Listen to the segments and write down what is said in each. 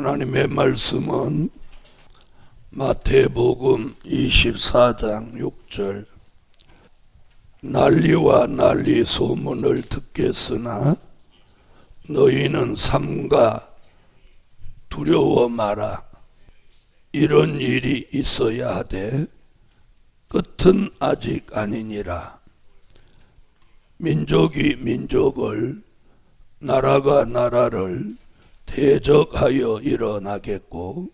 하나님의 말씀은 마태복음 24장 6절 난리와 난리 소문을 듣겠으나 너희는 삼가 두려워 마라. 이런 일이 있어야 하되 끝은 아직 아니니라. 민족이 민족을 나라가 나라를 대적하여 일어나겠고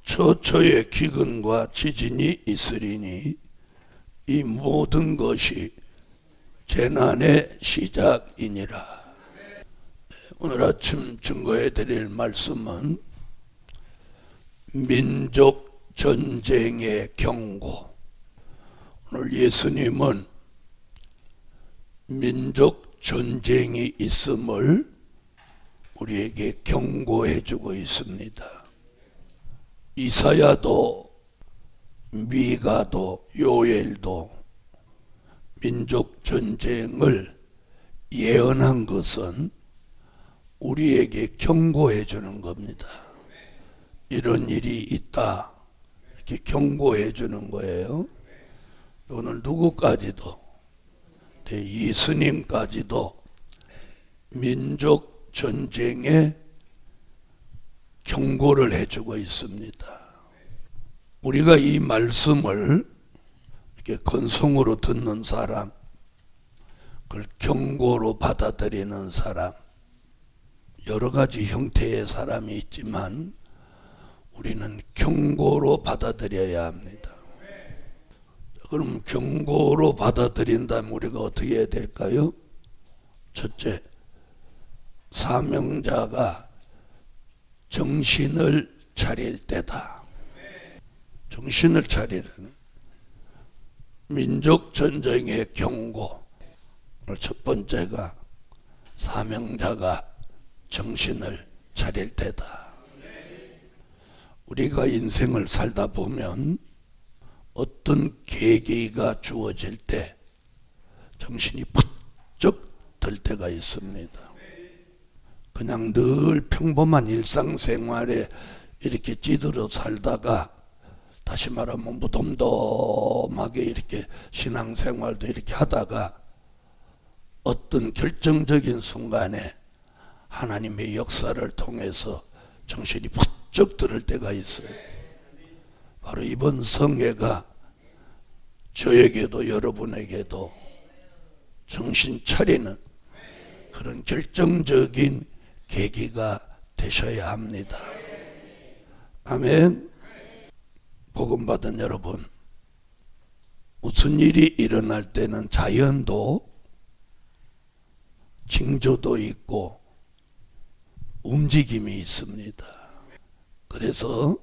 처처의 기근과 지진이 있으리니 이 모든 것이 재난의 시작이니라. 오늘 아침 증거해 드릴 말씀은 민족 전쟁의 경고. 오늘 예수님은 민족 전쟁이 있음을 우리에게 경고해 주고 있습니다. 이사야도 미가도 요엘도 민족 전쟁을 예언한 것은 우리에게 경고해 주는 겁니다. 이런 일이 있다, 이렇게 경고해 주는 거예요. 오늘 누구까지도, 예수님까지도 민족 전쟁에 경고를 해주고 있습니다. 우리가 이 말씀을 이렇게 건성으로 듣는 사람, 그걸 경고로 받아들이는 사람, 여러 가지 형태의 사람이 있지만 우리는 경고로 받아들여야 합니다. 그럼 경고로 받아들인다면 우리가 어떻게 해야 될까요? 첫째, 사명자가 정신을 차릴 때다. 정신을 차리라는 민족 전쟁의 경고. 오늘 첫 번째가 사명자가 정신을 차릴 때다. 우리가 인생을 살다 보면 어떤 계기가 주어질 때 정신이 번쩍 들 때가 있습니다. 그냥 늘 평범한 일상생활에 이렇게 찌들어 살다가 다시 말하면 무덤덤하게 이렇게 신앙생활도 이렇게 하다가 어떤 결정적인 순간에 하나님의 역사를 통해서 정신이 번쩍 들을 때가 있어요. 바로 이번 성회가 저에게도 여러분에게도 정신 차리는 그런 결정적인 계기가 되셔야 합니다. 아멘. 복음 받은 여러분, 무슨 일이 일어날 때는 자연도 징조도 있고 움직임이 있습니다. 그래서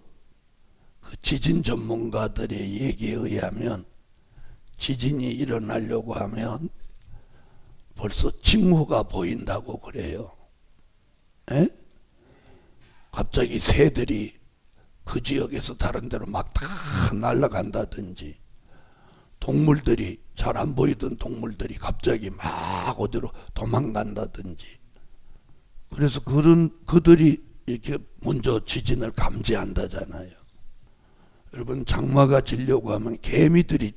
그 지진 전문가들의 얘기에 의하면 지진이 일어나려고 하면 벌써 징후가 보인다고 그래요. 에? 갑자기 새들이 그 지역에서 다른 데로 막 다 날아간다든지, 동물들이 잘 안 보이던 동물들이 갑자기 막 어디로 도망간다든지. 그래서 그들이 이렇게 먼저 지진을 감지한다잖아요. 여러분, 장마가 지려고 하면 개미들이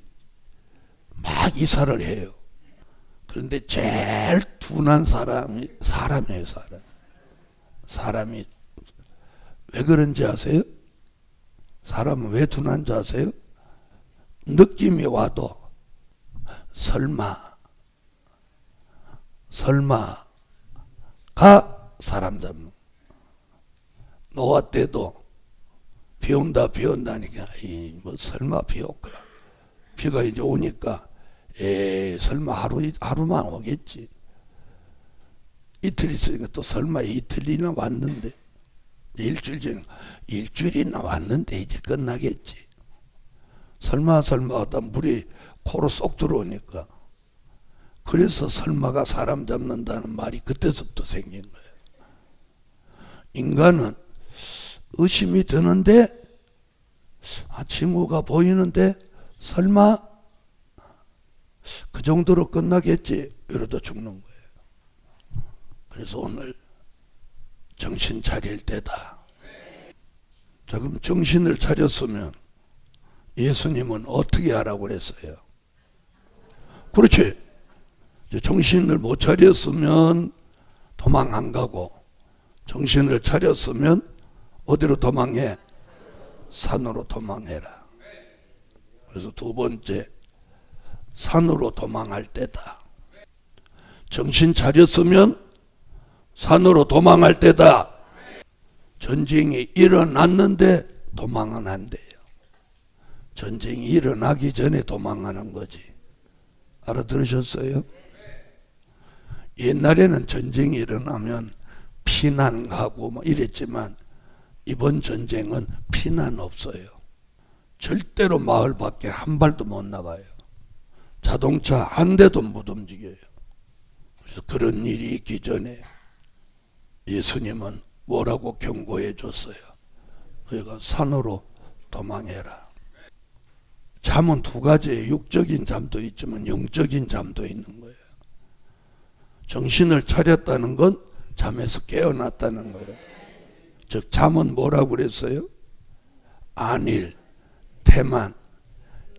막 이사를 해요. 그런데 제일 둔한 사람이 사람이에요. 사람이 왜 그런지 아세요? 사람은 왜 둔한지 아세요? 느낌이 와도 설마가 사람 잡는. 노아 때도 비 온다니까 뭐 설마 비 올까? 비가 이제 오니까 설마 하루만 오겠지. 이틀 있으니까 또 설마 이틀이나 왔는데, 일주일 전에 일주일이나 왔는데 이제 끝나겠지. 설마 하다 물이 코로 쏙 들어오니까. 그래서 설마가 사람 잡는다는 말이 그때서부터 생긴 거예요. 인간은 의심이 드는데, 징후가 보이는데 설마 그 정도로 끝나겠지 이러다 죽는 거예요. 그래서 오늘 정신 차릴 때다. 자, 그럼 정신을 차렸으면 예수님은 어떻게 하라고 그랬어요? 그렇지. 정신을 못 차렸으면 도망 안 가고, 정신을 차렸으면 어디로 도망해? 산으로 도망해라. 그래서 두 번째, 산으로 도망할 때다. 정신 차렸으면 산으로 도망할 때다. 전쟁이 일어났는데 도망은 안 돼요. 전쟁이 일어나기 전에 도망하는 거지. 알아들으셨어요? 옛날에는 전쟁이 일어나면 피난 가고 뭐 이랬지만 이번 전쟁은 피난 없어요. 절대로 마을 밖에 한 발도 못 나가요. 자동차 한 대도 못 움직여요. 그래서 그런 일이 있기 전에 예수님은 뭐라고 경고해 줬어요? 너희가 산으로 도망해라. 잠은 두 가지예요. 육적인 잠도 있지만 영적인 잠도 있는 거예요. 정신을 차렸다는 건 잠에서 깨어났다는 거예요. 즉 잠은 뭐라고 그랬어요? 안일, 태만,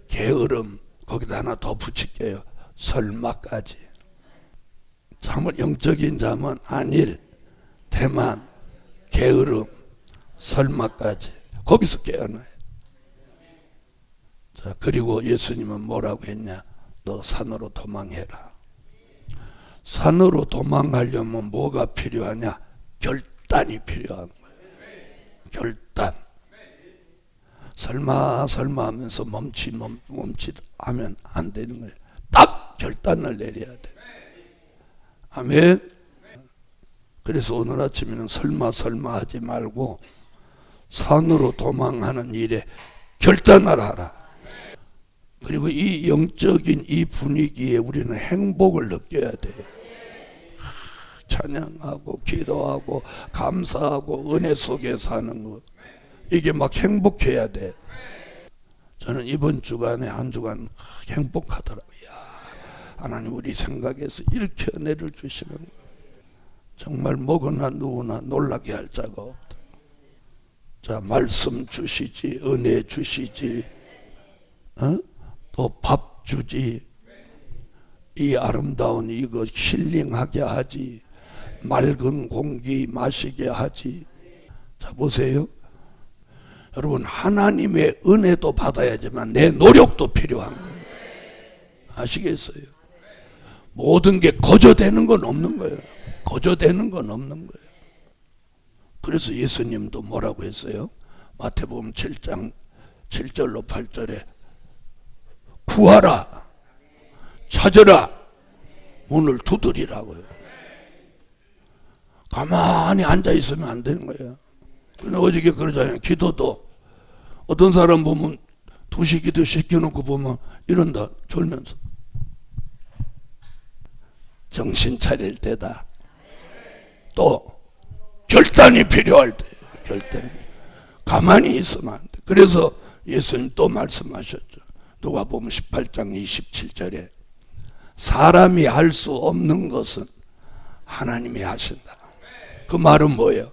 게으름, 거기다 하나 더 붙일게요. 설마까지. 잠은, 영적인 잠은 안일, 태만, 게으름, 설마까지. 거기서 깨어나요. 자, 그리고 예수님은 뭐라고 했냐? 너 산으로 도망해라. 산으로 도망가려면 뭐가 필요하냐? 결단이 필요한 거예요. 결단. 설마 하면서 멈칫 하면 안 되는 거예요. 딱 결단을 내려야 돼. 아멘. 그래서 오늘 아침에는 설마 하지 말고 산으로 도망하는 일에 결단을 하라. 그리고 이 영적인 이 분위기에 우리는 행복을 느껴야 돼요. 찬양하고 기도하고 감사하고 은혜 속에 사는 것, 이게 막 행복해야 돼. 저는 이번 주간에 한 주간 행복하더라고요. 하나님 우리 생각에서 이렇게 은혜를 주시는 거, 정말 먹으나 누구나 놀라게 할 자가 없다. 자, 말씀 주시지, 은혜 주시지, 또 밥 주지, 이 아름다운 이거 힐링하게 하지, 맑은 공기 마시게 하지. 자, 보세요. 여러분, 하나님의 은혜도 받아야지만 내 노력도 필요한 거예요. 아시겠어요? 모든 게 거저되는 건 없는 거예요. 거저되는 건 없는 거예요. 그래서 예수님도 뭐라고 했어요? 마태복음 7장 7절로 8절에 구하라, 찾으라, 문을 두드리라고요. 가만히 앉아있으면 안 되는 거예요. 근데 어저께 그러잖아요. 기도도 어떤 사람 보면 2시 기도 시켜놓고 보면 이런다, 졸면서. 정신 차릴 때다. 또 결단이 필요할 때, 결단이. 가만히 있으면 안 돼. 그래서 예수님 또 말씀하셨죠. 누가복음 18장 27절에 사람이 할 수 없는 것은 하나님이 하신다. 그 말은 뭐예요?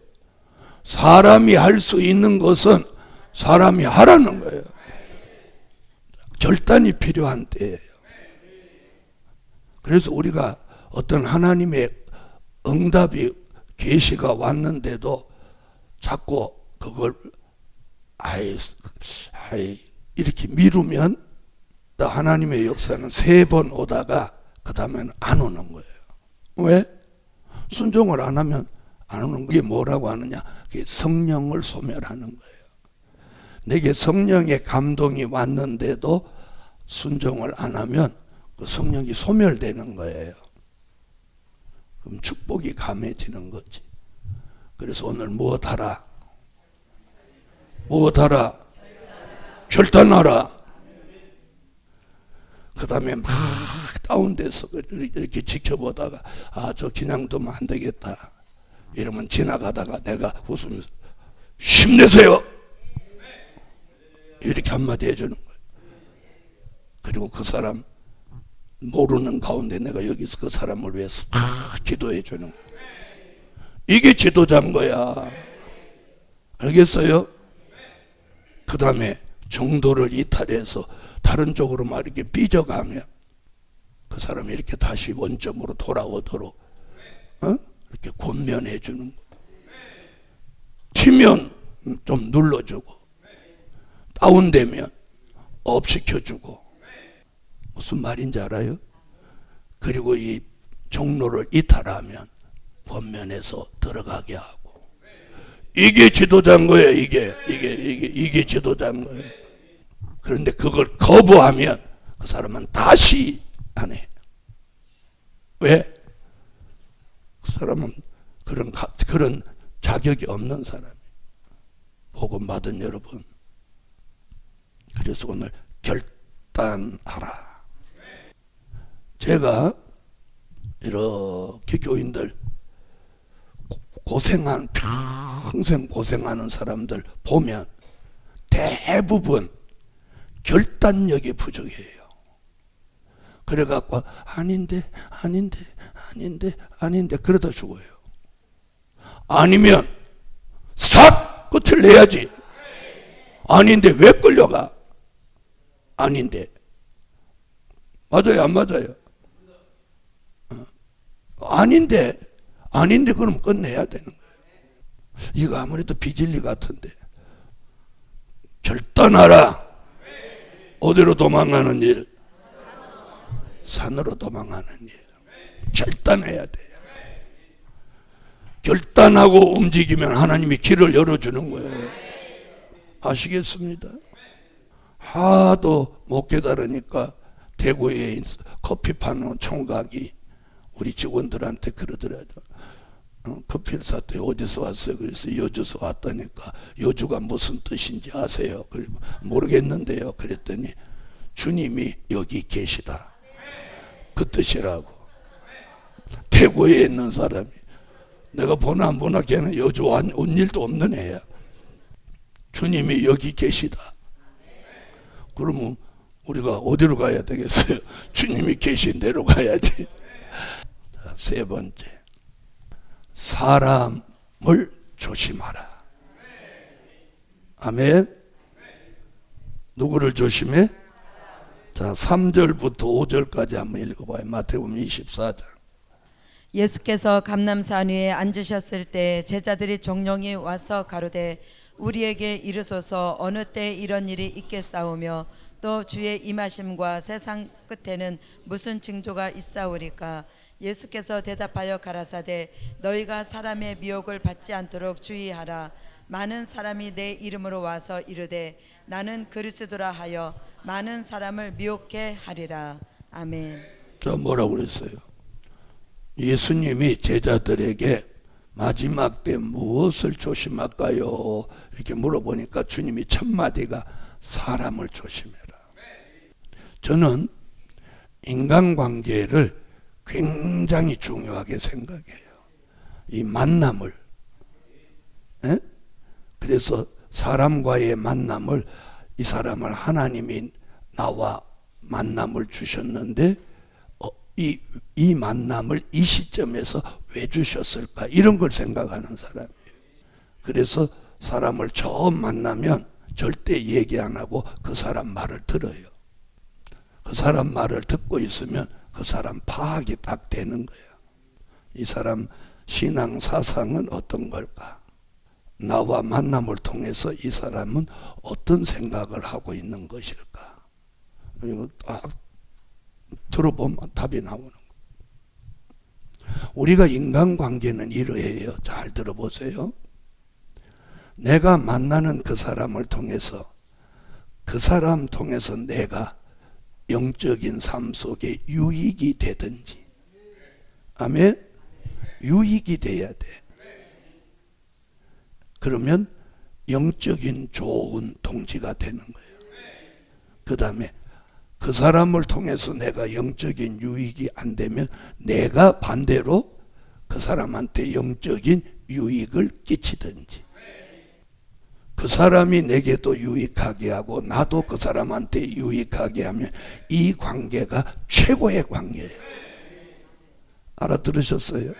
사람이 할 수 있는 것은 사람이 하라는 거예요. 결단이 필요한 때예요. 그래서 우리가 어떤 하나님의 응답이 계시가 왔는데도 자꾸 그걸 이렇게 미루면 하나님의 역사는 3번 오다가 그 다음에는 안 오는 거예요. 왜? 순종을 안 하면 안 오는 게 뭐라고 하느냐? 그게 성령을 소멸하는 거예요. 내게 성령의 감동이 왔는데도 순종을 안 하면 그 성령이 소멸되는 거예요. 그럼 축복이 감해지는 거지. 그래서 오늘 무엇하라? 무엇하라? 결단하라. 그 다음에 막 다운돼서 이렇게 지켜보다가 저 그냥 두면 안 되겠다 이러면 지나가다가 내가 웃으면서 힘내세요 이렇게 한마디 해주는 거예요. 그리고 그 사람 모르는 가운데 내가 여기서 그 사람을 위해서 기도해 주는 거예요. 이게 지도자인 거야. 알겠어요? 그 다음에 정도를 이탈해서 다른 쪽으로 막 이렇게 삐져가면 그 사람이 이렇게 다시 원점으로 돌아오도록 이렇게 권면해 주는 거. 튀면 좀 눌러주고, 다운되면 업 시켜주고. 무슨 말인지 알아요? 그리고 이 종로를 이탈하면 권면해서 들어가게 하고. 이게 지도자인 거예요. 이게 지도자인 거예요. 그런데 그걸 거부하면 그 사람은 다시 안 해. 왜? 그 사람은 그런 자격이 없는 사람이에요. 복음 받은 여러분. 그래서 오늘 결단하라. 제가 이렇게 교인들 평생 고생하는 사람들 보면 대부분 결단력이 부족해요. 그래갖고 아닌데 그러다 죽어요. 아니면 싹 끝을 내야지. 아닌데 왜 끌려가? 아닌데. 맞아요, 안 맞아요? 아닌데 그럼 끝내야 되는 거예요. 이거 아무래도 비진리 같은데. 결단하라. 어디로 도망가는 일? 산으로 도망가는 일. 결단해야 돼요. 결단하고 움직이면 하나님이 길을 열어주는 거예요. 아시겠습니다? 하도 못 깨달으니까 대구에 커피 파는 총각이 우리 직원들한테 그러더라고요. 커피를 샀더니 어디서 왔어요? 그래서 여주에서 왔다니까. 여주가 무슨 뜻인지 아세요? 그리고 모르겠는데요. 그랬더니 주님이 여기 계시다. 그 뜻이라고. 대구에 있는 사람이. 내가 보나 안 보나 걔는 여주 온 일도 없는 애야. 주님이 여기 계시다. 그러면 우리가 어디로 가야 되겠어요? 주님이 계신 데로 가야지. 자, 세 번째, 사람을 조심하라. 아멘. 누구를 조심해? 자, 3절부터 5절까지 한번 읽어봐요. 마태복음 24장. 예수께서 감람산 위에 앉으셨을 때 제자들이 종용이 와서 가로되 우리에게 이르소서 어느 때 이런 일이 있겠사오며 또 주의 임하심과 세상 끝에는 무슨 징조가 있사오리까? 예수께서 대답하여 가라사대 너희가 사람의 미혹을 받지 않도록 주의하라. 많은 사람이 내 이름으로 와서 이르되 나는 그리스도라 하여 많은 사람을 미혹해 하리라. 아멘. 저 뭐라고 그랬어요? 예수님이 제자들에게 마지막 때 무엇을 조심할까요? 이렇게 물어보니까 주님이 첫 마디가 사람을 조심해라. 저는 인간관계를 굉장히 중요하게 생각해요. 이 만남을. 에? 그래서 사람과의 만남을, 이 사람을 하나님이 나와 만남을 주셨는데 이 만남을 이 시점에서 왜 주셨을까? 이런 걸 생각하는 사람이에요. 그래서 사람을 처음 만나면 절대 얘기 안 하고 그 사람 말을 들어요. 그 사람 말을 듣고 있으면 그 사람 파악이 딱 되는 거예요. 이 사람 신앙 사상은 어떤 걸까? 나와 만남을 통해서 이 사람은 어떤 생각을 하고 있는 것일까? 이거 딱 들어보면 답이 나오는 거예요. 우리가 인간관계는 이러해요. 잘 들어보세요. 내가 만나는 그 사람을 통해서, 그 사람 통해서 내가 영적인 삶 속에 유익이 되든지, 아멘? 유익이 돼야 돼. 그러면 영적인 좋은 동지가 되는 거예요. 그 다음에 그 사람을 통해서 내가 영적인 유익이 안 되면 내가 반대로 그 사람한테 영적인 유익을 끼치든지, 그 사람이 내게도 유익하게 하고 나도 그 사람한테 유익하게 하면 이 관계가 최고의 관계예요. 알아들으셨어요?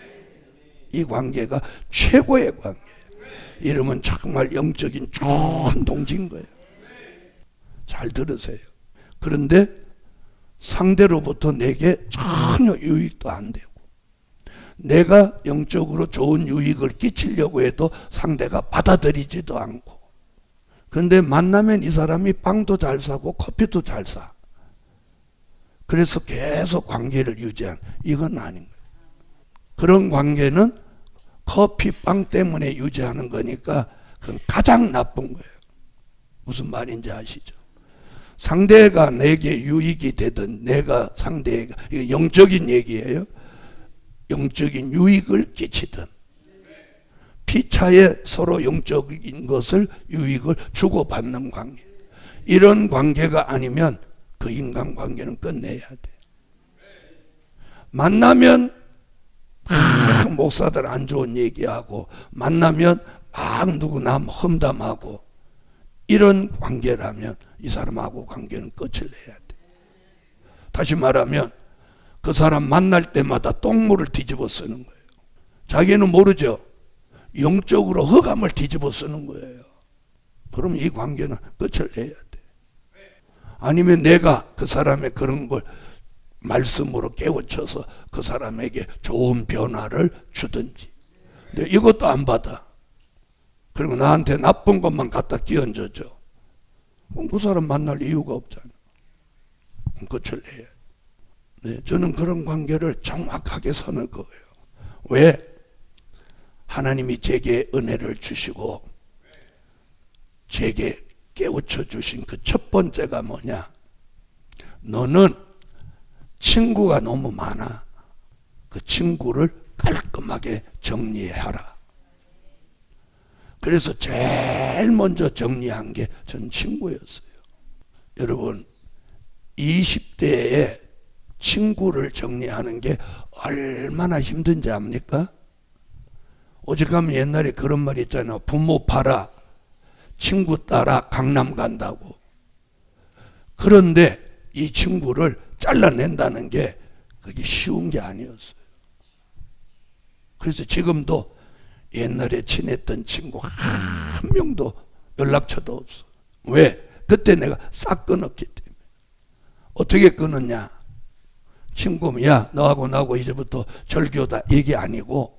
이 관계가 최고의 관계예요. 이러면 정말 영적인 좋은 동지인 거예요. 잘 들으세요. 그런데 상대로부터 내게 전혀 유익도 안 되고, 내가 영적으로 좋은 유익을 끼치려고 해도 상대가 받아들이지도 않고, 그런데 만나면 이 사람이 빵도 잘 사고 커피도 잘 사. 그래서 계속 관계를 유지하는, 이건 아닌 거예요. 그런 관계는 커피, 빵 때문에 유지하는 거니까 그건 가장 나쁜 거예요. 무슨 말인지 아시죠? 상대가 내게 유익이 되든 내가 상대에게, 이거 영적인 얘기예요. 영적인 유익을 끼치든, 피차에 서로 영적인 것을, 유익을 주고받는 관계, 이런 관계가 아니면 그 인간관계는 끝내야 돼. 만나면 막 목사들 안 좋은 얘기하고, 만나면 막 누구나 험담하고, 이런 관계라면 이 사람하고 관계는 끝을 내야 돼. 다시 말하면 그 사람 만날 때마다 똥물을 뒤집어 쓰는 거예요. 자기는 모르죠. 영적으로 흑암을 뒤집어 쓰는 거예요. 그럼 이 관계는 끝을 내야 돼. 아니면 내가 그 사람의 그런 걸 말씀으로 깨우쳐서 그 사람에게 좋은 변화를 주든지. 근데 이것도 안 받아. 그리고 나한테 나쁜 것만 갖다 끼얹어줘. 그럼 그 사람 만날 이유가 없잖아. 끝을 내야 돼. 네, 저는 그런 관계를 정확하게 선을 그어요. 왜? 하나님이 제게 은혜를 주시고 제게 깨우쳐 주신 그 첫 번째가 뭐냐? 너는 친구가 너무 많아. 그 친구를 깔끔하게 정리하라. 그래서 제일 먼저 정리한 게 전 친구였어요. 여러분, 20대에 친구를 정리하는 게 얼마나 힘든지 압니까? 오직하면 옛날에 그런 말 있잖아요. 부모 팔아 친구 따라 강남 간다고. 그런데 이 친구를 잘라낸다는 게 그게 쉬운 게 아니었어요. 그래서 지금도 옛날에 친했던 친구 한 명도 연락처도 없어. 왜? 그때 내가 싹 끊었기 때문에. 어떻게 끊었냐? 친구면 야 너하고 나하고 이제부터 절교다 얘기 아니고,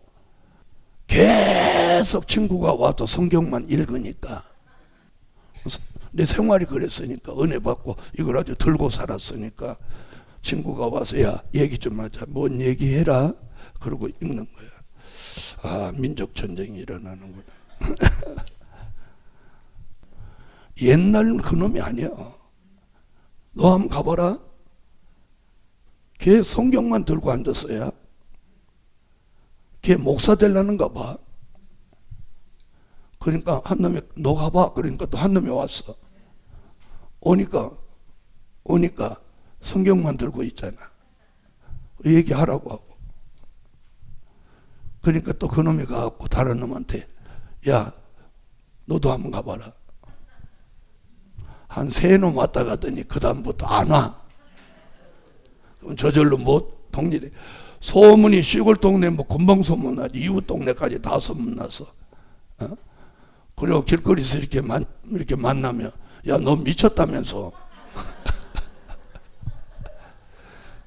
계속 친구가 와도 성경만 읽으니까, 내 생활이 그랬으니까, 은혜 받고 이걸 아주 들고 살았으니까, 친구가 와서 야 얘기 좀 하자. 뭔 얘기해라. 그러고 읽는 거야. 아, 민족 전쟁이 일어나는구나. 옛날 그놈이 아니야. 너 한번 가봐라. 걔 성경만 들고 앉았어야. 걔 목사 되려는가 봐. 그러니까 한 놈이 너 가봐. 그러니까 또 한 놈이 왔어. 오니까 성경만 들고 있잖아. 얘기하라고 하고. 그러니까 또 그놈이 가갖고 다른 놈한테 야 너도 한번 가봐라. 한 3놈 왔다 가더니 그 다음부터 안 와. 그럼 저절로 못 동일해. 소문이 시골 동네 뭐 금방 소문나지. 이웃 동네까지 다 소문나서. 그리고 길거리에서 이렇게 만나면 야 너 미쳤다면서.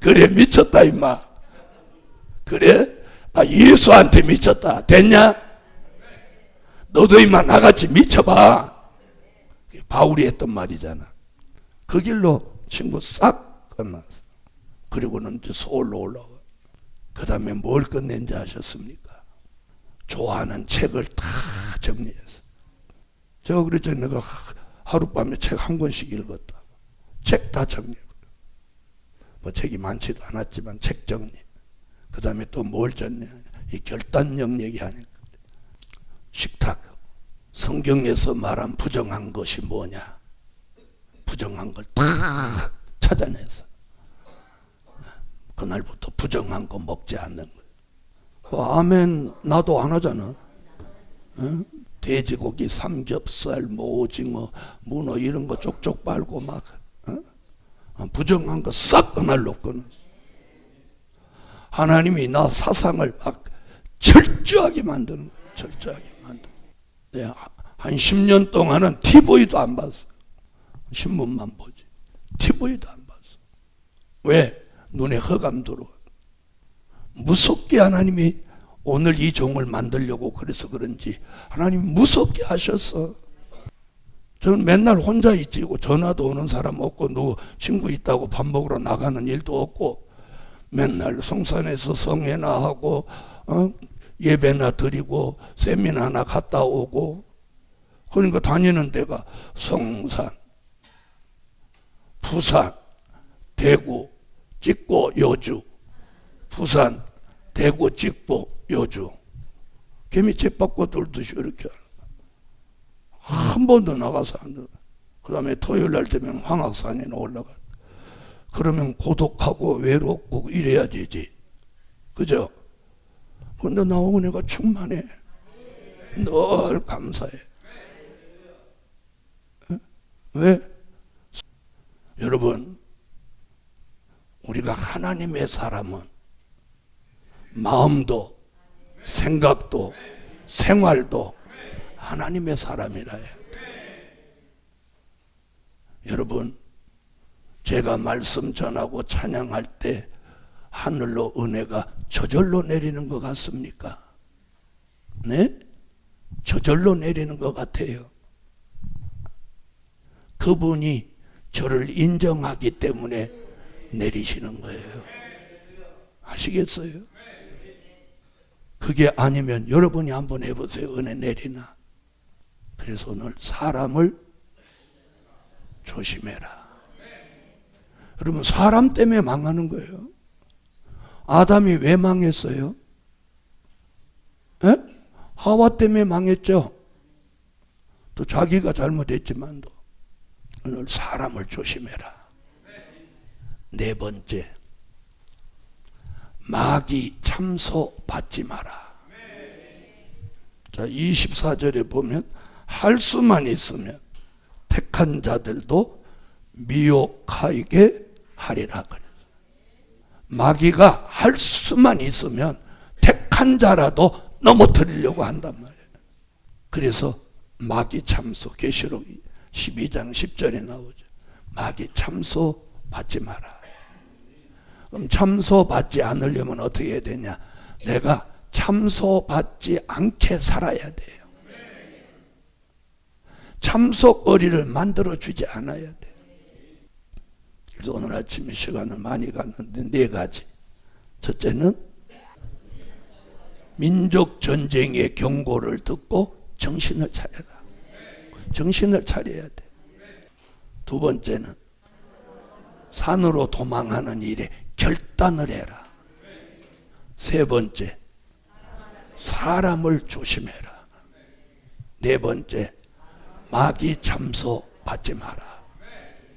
그래 미쳤다 임마. 그래? 나 예수한테 미쳤다. 됐냐? 너도 임마 나같이 미쳐봐. 바울이 했던 말이잖아. 그 길로 친구 싹 끝났어. 그리고는 이제 서울로 올라와. 그 다음에 뭘 끝낸지 아셨습니까? 좋아하는 책을 다 정리했어. 제가 그랬죠. 내가 하룻밤에 책 한 권씩 읽었다. 책 다 정리해버려. 뭐 책이 많지도 않았지만 책 정리. 그 다음에 또 뭘 정리하냐. 이 결단력 얘기하니까. 식탁. 성경에서 말한 부정한 것이 뭐냐. 부정한 걸 다 찾아내서. 그날부터 부정한 거 먹지 않는 거예요. 아멘. 나도 안 하잖아. 응? 돼지고기, 삼겹살, 뭐 오징어, 문어 이런 거 쪽쪽 빨고 막 부정한 거 싹 그날로 끊어. 하나님이 나 사상을 막 철저하게 만드는 거예요. 철저하게 만드는 거예요. 한 10년 동안은 TV도 안 봤어. 신문만 보지. TV도 안 봤어. 왜? 눈에 흑암 들어와. 무섭게 하나님이 오늘 이 종을 만들려고 그래서 그런지 하나님 무섭게 하셨어. 저는 맨날 혼자 있지고 전화도 오는 사람 없고 누구 친구 있다고 밥 먹으러 나가는 일도 없고 맨날 성산에서 성회나 하고 예배나 드리고 세미나나 갔다 오고 그러니까 다니는 데가 성산, 부산, 대구, 찍고 여주, 부산, 대구, 찍고 여주. 개미 집 바꿔 돌듯이 이렇게 한 번도 나가서 안 돼. 그 다음에 토요일 날 되면 황악산에 올라가. 그러면 고독하고 외롭고 이래야 되지. 그죠? 근데 나오고 내가 충만해. 늘 감사해. 왜? 여러분, 우리가 하나님의 사람은 마음도 생각도 생활도 하나님의 사람이라 해요. 여러분, 제가 말씀 전하고 찬양할 때 하늘로 은혜가 저절로 내리는 것 같습니까? 네? 저절로 내리는 것 같아요. 그분이 저를 인정하기 때문에 내리시는 거예요. 아시겠어요? 그게 아니면 여러분이 한번 해보세요. 은혜 내리나. 그래서 오늘 사람을 조심해라. 여러분, 사람 때문에 망하는 거예요. 아담이 왜 망했어요? 에? 하와 때문에 망했죠. 또 자기가 잘못했지만도. 오늘 사람을 조심해라. 네 번째, 마귀 참소 받지 마라. 자, 24절에 보면 할 수만 있으면 택한 자들도 미혹하게 하리라 그래요. 마귀가 할 수만 있으면 택한 자라도 넘어뜨리려고 한단 말이에요. 그래서 마귀 참소, 계시록 12장 10절에 나오죠. 마귀 참소 받지 마라. 그럼 참소 받지 않으려면 어떻게 해야 되냐? 내가 참소 받지 않게 살아야 돼요. 참소거리를 만들어주지 않아야 돼요. 그래서 오늘 아침에 시간을 많이 갔는데 네 가지. 첫째는 민족 전쟁의 경고를 듣고 정신을 차려라. 정신을 차려야 돼. 두 번째는 산으로 도망하는 일에 결단을 해라. 세 번째, 사람을 조심해라. 네 번째, 마귀 참소 받지 마라.